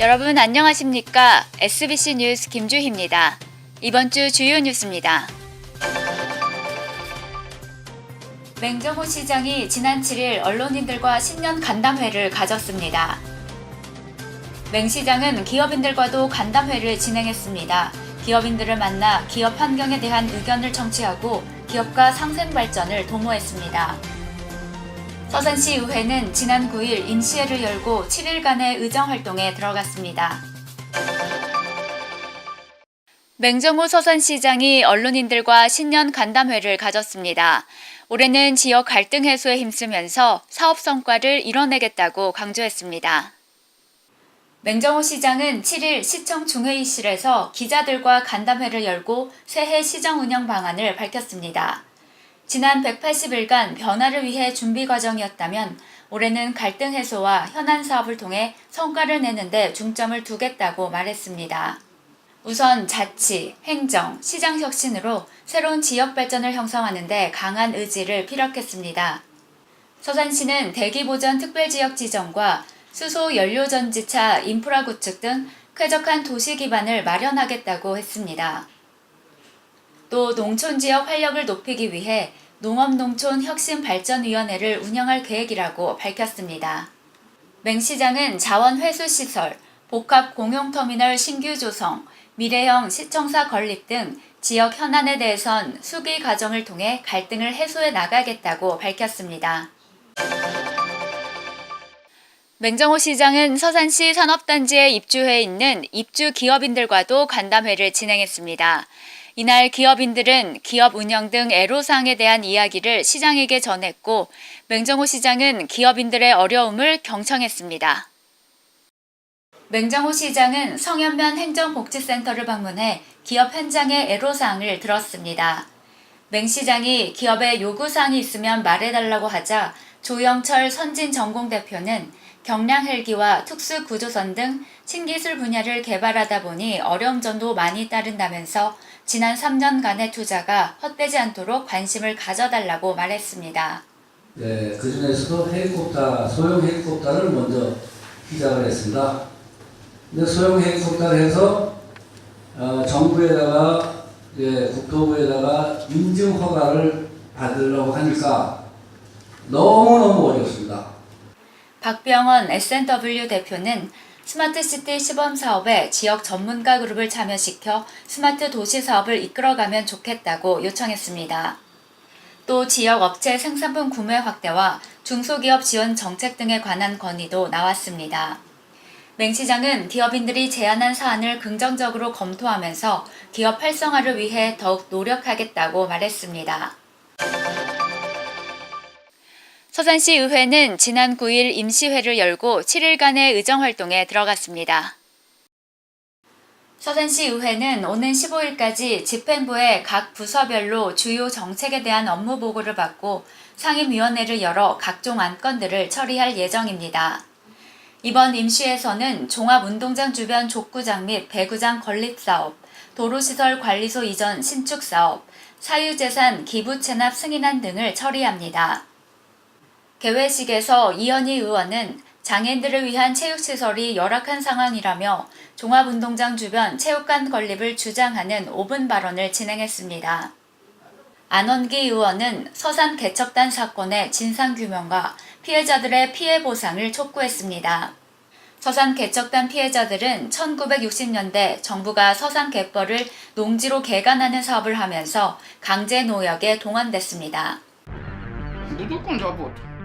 여러분 안녕하십니까? SBC 뉴스 김주희입니다. 이번 주 주요 뉴스입니다. 맹정호 시장이 지난 7일 언론인들과 신년 간담회를 가졌습니다. 맹 시장은 기업인들과도 간담회를 진행했습니다. 기업인들을 만나 기업 환경에 대한 의견을 청취하고 기업가 상생 발전을 도모했습니다. 서산시 의회는 지난 9일 임시회를 열고 7일간의 의정활동에 들어갔습니다. 맹정호 서산시장이 언론인들과 신년 간담회를 가졌습니다. 올해는 지역 갈등 해소에 힘쓰면서 사업 성과를 이뤄내겠다고 강조했습니다. 맹정호 시장은 7일 시청 중회의실에서 기자들과 간담회를 열고 새해 시정 운영 방안을 밝혔습니다. 지난 180일간 변화를 위해 준비 과정이었다면 올해는 갈등 해소와 현안 사업을 통해 성과를 내는 데 중점을 두겠다고 말했습니다. 우선 자치, 행정, 시장 혁신으로 새로운 지역 발전을 형성하는 데 강한 의지를 피력했습니다. 서산시는 대기보전 특별지역 지정과 수소 연료전지차 인프라 구축 등 쾌적한 도시 기반을 마련하겠다고 했습니다. 또 농촌지역 활력을 높이기 위해 농업농촌혁신발전위원회를 운영할 계획이라고 밝혔습니다. 맹 시장은 자원회수시설, 복합공용터미널 신규 조성, 미래형 시청사 건립 등 지역 현안에 대해선 수기 과정을 통해 갈등을 해소해 나가겠다고 밝혔습니다. 맹정호 시장은 서산시 산업단지에 입주해 있는 입주 기업인들과도 간담회를 진행했습니다. 이날 기업인들은 기업 운영 등 애로사항에 대한 이야기를 시장에게 전했고 맹정호 시장은 기업인들의 어려움을 경청했습니다. 맹정호 시장은 성현면 행정복지센터를 방문해 기업 현장의 애로사항을 들었습니다. 맹 시장이 기업에 요구사항이 있으면 말해달라고 하자 조영철 선진전공대표는 경량 헬기와 특수구조선 등 신기술 분야를 개발하다 보니 어려움점도 많이 따른다면서 지난 3년간의 투자가 헛되지 않도록 관심을 가져달라고 말했습니다. 네, 그중에서도 소형 헬리콥터를 먼저 시작을 했습니다. 근데 소형 헬리콥터를 해서 정부에다가 국토부에다가 인증 허가를 받으려고 하니까 너무너무 어렵습니다. 박병원 S&W 대표는 스마트시티 시범사업에 지역 전문가 그룹을 참여시켜 스마트 도시 사업을 이끌어가면 좋겠다고 요청했습니다. 또 지역 업체 생산품 구매 확대와 중소기업 지원 정책 등에 관한 건의도 나왔습니다. 맹 시장은 기업인들이 제안한 사안을 긍정적으로 검토하면서 기업 활성화를 위해 더욱 노력하겠다고 말했습니다. 서산시 의회는 지난 9일 임시회를 열고 7일간의 의정활동에 들어갔습니다. 서산시 의회는 오는 15일까지 집행부의 각 부서별로 주요 정책에 대한 업무 보고를 받고 상임위원회를 열어 각종 안건들을 처리할 예정입니다. 이번 임시회에서는 종합운동장 주변 족구장 및 배구장 건립사업, 도로시설 관리소 이전 신축사업, 사유재산 기부 체납 승인안 등을 처리합니다. 개회식에서 이현희 의원은 장애인들을 위한 체육시설이 열악한 상황이라며 종합운동장 주변 체육관 건립을 주장하는 5분 발언을 진행했습니다. 안원기 의원은 서산 개척단 사건의 진상규명과 피해자들의 피해 보상을 촉구했습니다. 서산 개척단 피해자들은 1960년대 정부가 서산 갯벌을 농지로 개간하는 사업을 하면서 강제 노역에 동원됐습니다. 무조건 잡아.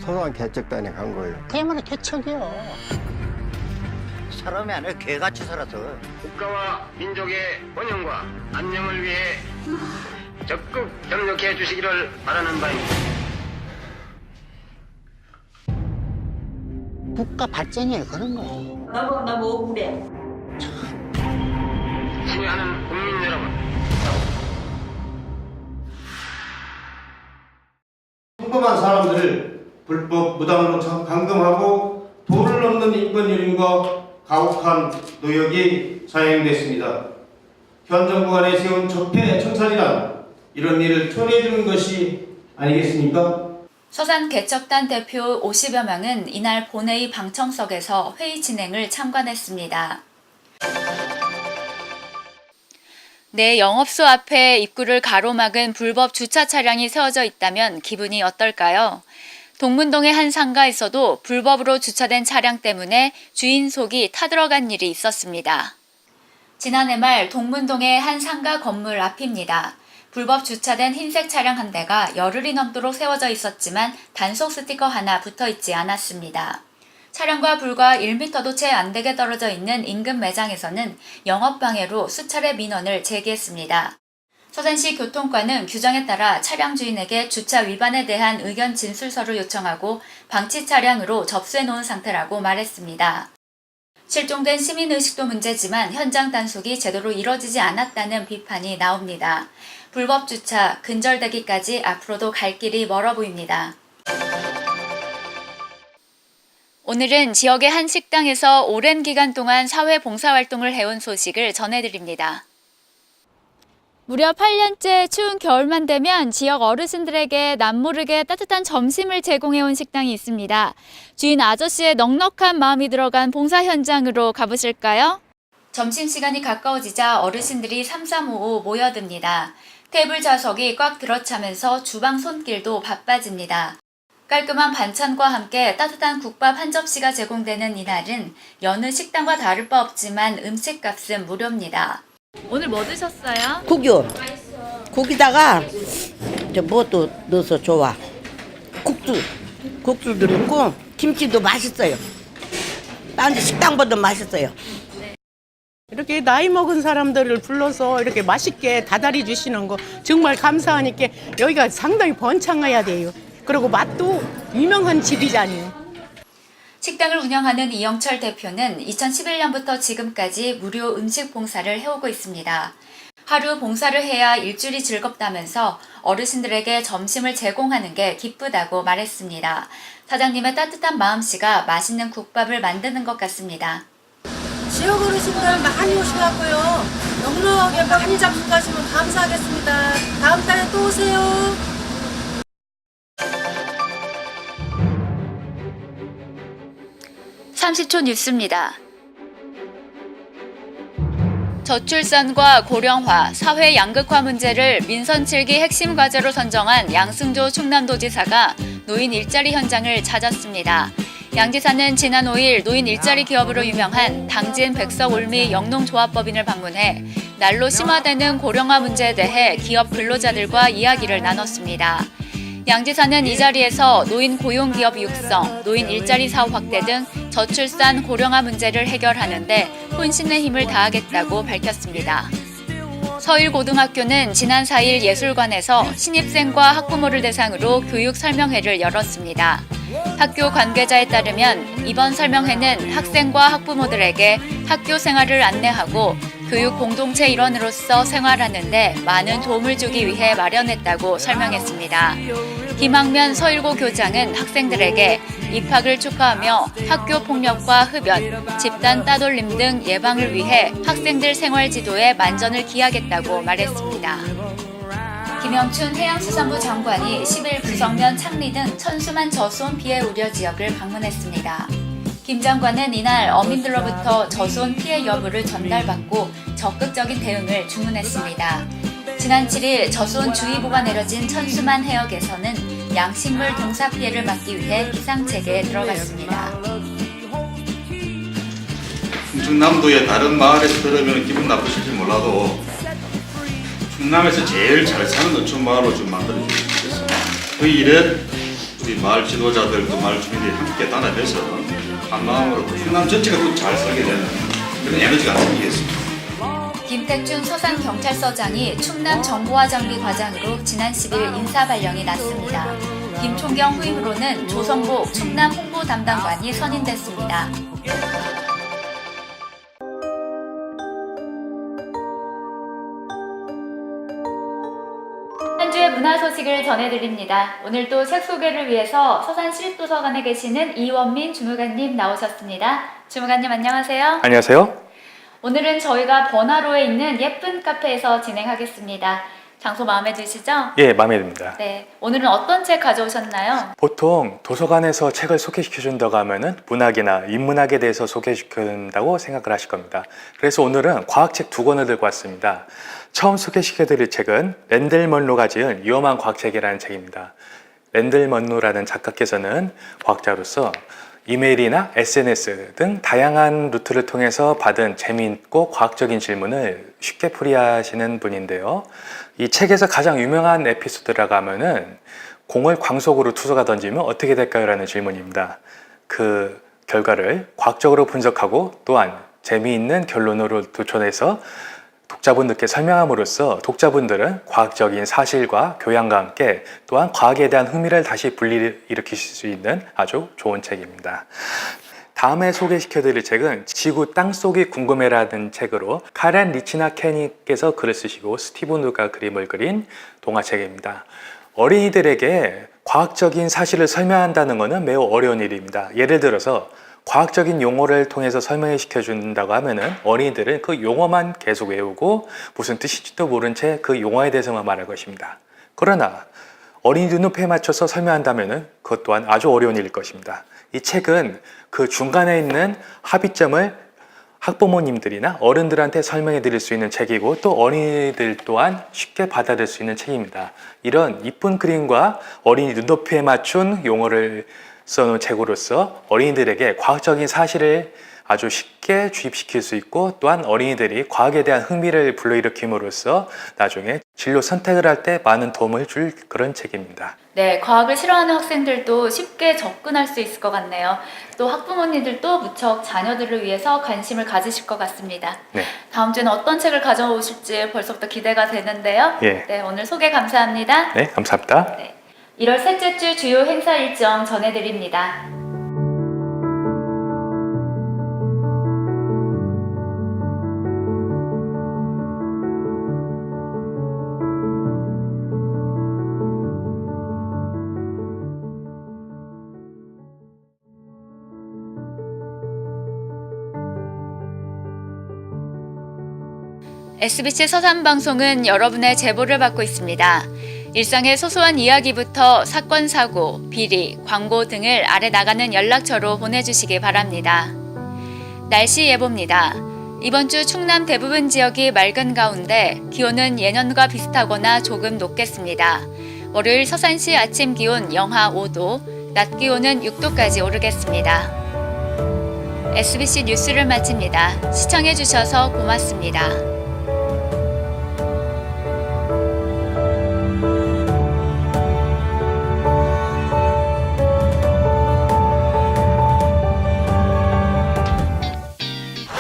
서산 개척단에 간 거예요. 그야말로 개척이요. 사람이 아니라 개같이 살아서 국가와 민족의 번영과 안녕을 위해 적극 협력해 주시기를 바라는 바입니다. 국가 발전이 그런 거예요. 너무 억울해. 지휘하는 국민 여러분, 평범한 사람들을 불법 무당으로 감금하고 도를 넘는 인권 유린과 가혹한 노역이 사행됐습니다. 현 정부가 내세운 적폐 청산이란 이런 일을 초래해주는 것이 아니겠습니까? 서산 개척단 대표 50여 명은 이날 본회의 방청석에서 회의 진행을 참관했습니다. 내 영업소 앞에 입구를 가로막은 불법 주차 차량이 세워져 있다면 기분이 어떨까요? 동문동의 한 상가에서도 불법으로 주차된 차량 때문에 주인 속이 타들어간 일이 있었습니다. 지난해 말 동문동의 한 상가 건물 앞입니다. 불법 주차된 흰색 차량 한 대가 열흘이 넘도록 세워져 있었지만 단속 스티커 하나 붙어 있지 않았습니다. 차량과 불과 1m도 채 안 되게 떨어져 있는 인근 매장에서는 영업방해로 수차례 민원을 제기했습니다. 서산시 교통과는 규정에 따라 차량 주인에게 주차 위반에 대한 의견 진술서를 요청하고 방치 차량으로 접수해 놓은 상태라고 말했습니다. 실종된 시민의식도 문제지만 현장 단속이 제대로 이뤄지지 않았다는 비판이 나옵니다. 불법 주차, 근절되기까지 앞으로도 갈 길이 멀어 보입니다. 오늘은 지역의 한 식당에서 오랜 기간 동안 사회 봉사활동을 해온 소식을 전해드립니다. 무려 8년째 추운 겨울만 되면 지역 어르신들에게 남모르게 따뜻한 점심을 제공해온 식당이 있습니다. 주인 아저씨의 넉넉한 마음이 들어간 봉사 현장으로 가보실까요? 점심시간이 가까워지자 어르신들이 삼삼오오 모여듭니다. 테이블 좌석이 꽉 들어차면서 주방 손길도 바빠집니다. 깔끔한 반찬과 함께 따뜻한 국밥 한 접시가 제공되는 이날은 여느 식당과 다를 바 없지만 음식값은 무료입니다. 오늘 뭐 드셨어요? 국요. 국에다가 뭐또 넣어서 좋아. 국수도 넣고 김치도 맛있어요. 딴 식당보다 맛있어요. 이렇게 나이 먹은 사람들을 불러서 이렇게 맛있게 다다리 주시는 거 정말 감사하니까 여기가 상당히 번창해야 돼요. 그리고 맛도 유명한 집이잖아요. 식당을 운영하는 이영철 대표는 2011년부터 지금까지 무료 음식 봉사를 해오고 있습니다. 하루 봉사를 해야 일주일이 즐겁다면서 어르신들에게 점심을 제공하는 게 기쁘다고 말했습니다. 사장님의 따뜻한 마음씨가 맛있는 국밥을 만드는 것 같습니다. 지역 어르신들 많이 오셔갖고요. 넉넉하게 많이 잡수 가시면 감사하겠습니다. 다음 달에 또 오세요. 30초 뉴스입니다. 저출산과 고령화, 사회 양극화 문제를 민선 7기 핵심 과제로 선정한 양승조 충남도지사가 노인 일자리 현장을 찾았습니다. 양 지사는 지난 5일 노인 일자리 기업으로 유명한 당진 백석울미 영농조합법인을 방문해 날로 심화되는 고령화 문제에 대해 기업 근로자들과 이야기를 나눴습니다. 양 지사는 이 자리에서 노인 고용기업 육성, 노인 일자리 사업 확대 등 저출산 고령화 문제를 해결하는 데 혼신의 힘을 다하겠다고 밝혔습니다. 서일고등학교는 지난 4일 예술관에서 신입생과 학부모를 대상으로 교육 설명회를 열었습니다. 학교 관계자에 따르면 이번 설명회는 학생과 학부모들에게 학교 생활을 안내하고 교육 공동체 일원으로서 생활하는 데 많은 도움을 주기 위해 마련했다고 설명했습니다. 김학면 서일고 교장은 학생들에게 입학을 축하하며 학교 폭력과 흡연, 집단 따돌림 등 예방을 위해 학생들 생활 지도에 만전을 기하겠다고 말했습니다. 김영춘 해양수산부 장관이 10일 부성면 창리 등 천수만 저수온 피해 우려 지역을 방문했습니다. 김 장관은 이날 어민들로부터 저수온 피해 여부를 전달받고 적극적인 대응을 주문했습니다. 지난 7일 저수온 주의보가 내려진 천수만 해역에서는 양식물 등사 피해를 막기 위해 비상체계에 들어갔습니다. 충남도의 다른 마을에서 들으면 기분 나쁘실지 몰라도 충남에서 제일 잘 사는 어촌 마을로 좀 만들어주시면 좋겠습니다. 그 일에 우리 마을 지도자들 또 마을 주민들이 함께 단합해서 한 마음으로 충남 전체가 또 잘 살게 되는 그런 에너지가 생기겠습니다. 김택준 서산경찰서장이 충남 정보화 장비 과장으로 지난 10일 인사 발령이 났습니다. 김총경 후임으로는 조성복 충남 홍보 담당관이 선임됐습니다. 한 주의 문화 소식을 전해드립니다. 오늘 또 책 소개를 위해서 서산시립도서관에 계시는 이원민 주무관님 나오셨습니다. 주무관님 안녕하세요. 안녕하세요. 오늘은 저희가 번화로에 있는 예쁜 카페에서 진행하겠습니다. 장소 마음에 드시죠? 예, 마음에 듭니다. 네. 오늘은 어떤 책 가져오셨나요? 보통 도서관에서 책을 소개시켜준다고 하면은 문학이나 인문학에 대해서 소개시켜준다고 생각을 하실 겁니다. 그래서 오늘은 과학책 2권을 들고 왔습니다. 처음 소개시켜드릴 책은 랜델 먼로가 지은 위험한 과학책이라는 책입니다. 랜델 먼로라는 작가께서는 과학자로서 이메일이나 SNS 등 다양한 루트를 통해서 받은 재미있고 과학적인 질문을 쉽게 풀이하시는 분인데요. 이 책에서 가장 유명한 에피소드라고 하면은 공을 광속으로 투수가 던지면 어떻게 될까요? 라는 질문입니다. 그 결과를 과학적으로 분석하고 또한 재미있는 결론으로 도출해서 독자분들께 설명함으로써 독자분들은 과학적인 사실과 교양과 함께 또한 과학에 대한 흥미를 다시 불러일으키실 수 있는 아주 좋은 책입니다. 다음에 소개시켜드릴 책은 지구 땅속이 궁금해라는 책으로 카렌 리치나 캐니께서 글을 쓰시고 스티븐 우가 그림을 그린 동화책입니다. 어린이들에게 과학적인 사실을 설명한다는 것은 매우 어려운 일입니다. 예를 들어서 과학적인 용어를 통해서 설명을 시켜준다고 하면은 어린이들은 그 용어만 계속 외우고 무슨 뜻인지도 모른 채 그 용어에 대해서만 말할 것입니다. 그러나 어린이 눈높이에 맞춰서 설명한다면은 그것 또한 아주 어려운 일일 것입니다. 이 책은 그 중간에 있는 합의점을 학부모님들이나 어른들한테 설명해 드릴 수 있는 책이고 또 어린이들 또한 쉽게 받아들일 수 있는 책입니다. 이런 이쁜 그림과 어린이 눈높이에 맞춘 용어를 써놓은 책으로서 어린이들에게 과학적인 사실을 아주 쉽게 주입시킬 수 있고 또한 어린이들이 과학에 대한 흥미를 불러일으킴으로써 나중에 진로 선택을 할 때 많은 도움을 줄 그런 책입니다. 네, 과학을 싫어하는 학생들도 쉽게 접근할 수 있을 것 같네요. 또 학부모님들도 무척 자녀들을 위해서 관심을 가지실 것 같습니다. 네. 다음 주에는 어떤 책을 가져오실지 벌써부터 기대가 되는데요. 예. 네, 오늘 소개 감사합니다. 네, 감사합니다. 네. 1월 셋째 주 주요 행사 일정 전해드립니다. SBC 서산방송은 여러분의 제보를 받고 있습니다. 일상의 소소한 이야기부터 사건, 사고, 비리, 광고 등을 아래 나가는 연락처로 보내주시기 바랍니다. 날씨 예보입니다. 이번 주 충남 대부분 지역이 맑은 가운데 기온은 예년과 비슷하거나 조금 높겠습니다. 월요일 서산시 아침 기온 영하 5도, 낮 기온은 6도까지 오르겠습니다. SBC 뉴스를 마칩니다. 시청해주셔서 고맙습니다.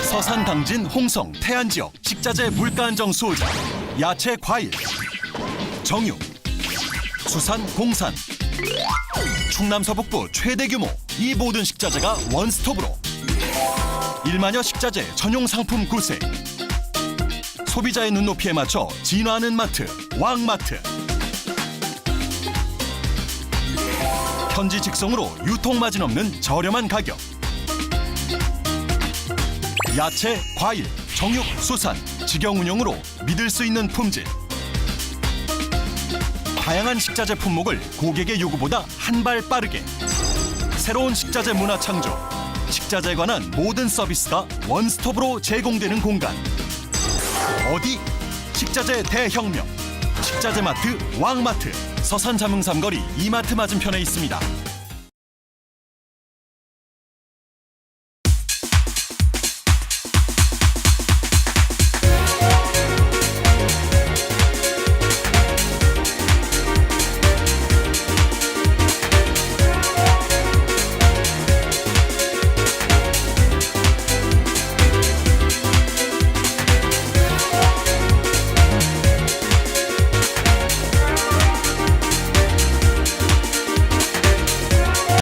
서산 당진 홍성 태안 지역 식자재 물가 안정 수호자 야채 과일 정육 수산 공산 충남 서북부 최대 규모 이 모든 식자재가 원스톱으로 1만여 식자재 전용 상품 구색 소비자의 눈높이에 맞춰 진화하는 마트 왕마트 현지 직송으로 유통마진 없는 저렴한 가격 야채, 과일, 정육, 수산, 직영 운영으로 믿을 수 있는 품질 다양한 식자재 품목을 고객의 요구보다 한 발 빠르게 새로운 식자재 문화 창조 식자재에 관한 모든 서비스가 원스톱으로 제공되는 공간 어디? 식자재 대혁명 식자재 마트 왕마트 서산 자명삼거리 이마트 맞은편에 있습니다.